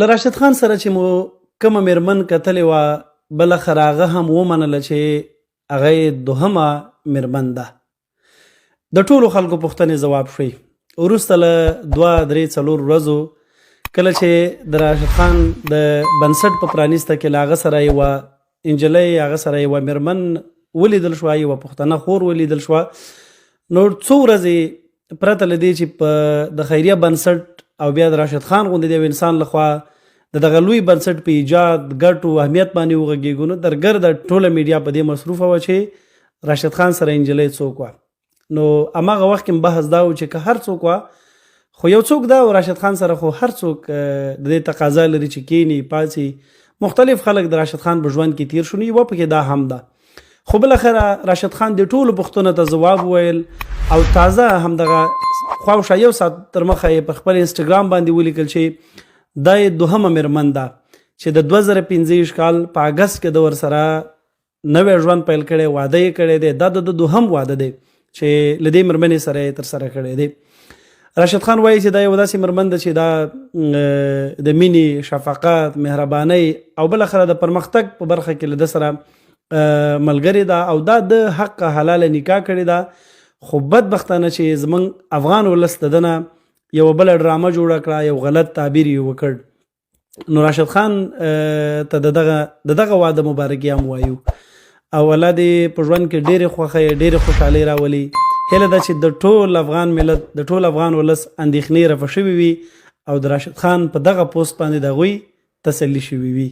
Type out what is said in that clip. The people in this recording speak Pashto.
له راشد خان سره چې مو کومه میرمن کتلې وه بالاخره هغه هم ومنله چې هغه یې دوهمه میرمن ده. د ټولو خلکو پوښتنې ځواب شوې. وروسته له 2-3-4 ورځو کله چې د راشد خان د بنسټ په پرانیسته کې له هغه سره یوه انجلۍ، هغه سره یوه میرمن ولیدل شوه، یوه پښتنه خور ولیدل شوه، نو څو ورځې پرته له دې چې په د خیریه بنسټ او بیا د راشد خان غوندې د یو انسان لخوا د دغه لوی بنسټ په ایجاد ګټو اهمیت باندې وغږېږو، نو درګرده ټوله میډیا په دې مصروفه وه چې راشد خان سره انجلۍ څوک وه. نو هماغه وخت کې بحث دا و چې که هر څوک وه خو یو څوک دا و راشد خان سره خو هر څوک د دې تقاضا لري چې کینی پاسي مختلف خلک د راشد خان په ژوند کې تیر شو، یوه پکې دا هم ده. خو بالاخره راشد خان د ټولو پوښتنو ته ځواب وویل او تازه همدغه خواوشا یو ساعت تر مخه یې په خپل انسټاګرام باندې ولیکل چې دا یې دوهمه میرمن ده چې د 2015 کال په اګست کې د ورسره نوی ژوند پیل کړی، واده یې کړی دی. دا د دوهم واده دی چې له دې میرمنې سره یې ترسره کړی دی. راشد خان وایي چې دا یو داسې میرمن ده چې دا د مینې، شفقت، مهربانۍ او بالاخره د پرمختګ په برخه کې له ده سره ملګری ده او دا د حق حلاله نکاح کړې ده. خو بدبختانه چې زمونږ افغان ولس د ده نه یوه بله ډرامه جوړه کړه، یو غلط تعبیر یې وکړ. نو راشد خان ته د دغه واده مبارکي هم وایو او الله دې په ژوند کې ډېرې خوښۍ، ډېرې خوشحالۍ راولي. هیله ده چې د ټول افغان ملت، د ټول افغان ولس اندېښنې رفع شوي وي او د راشد خان په دغه پوسټ باندې د هغوی تسلي شوي وي.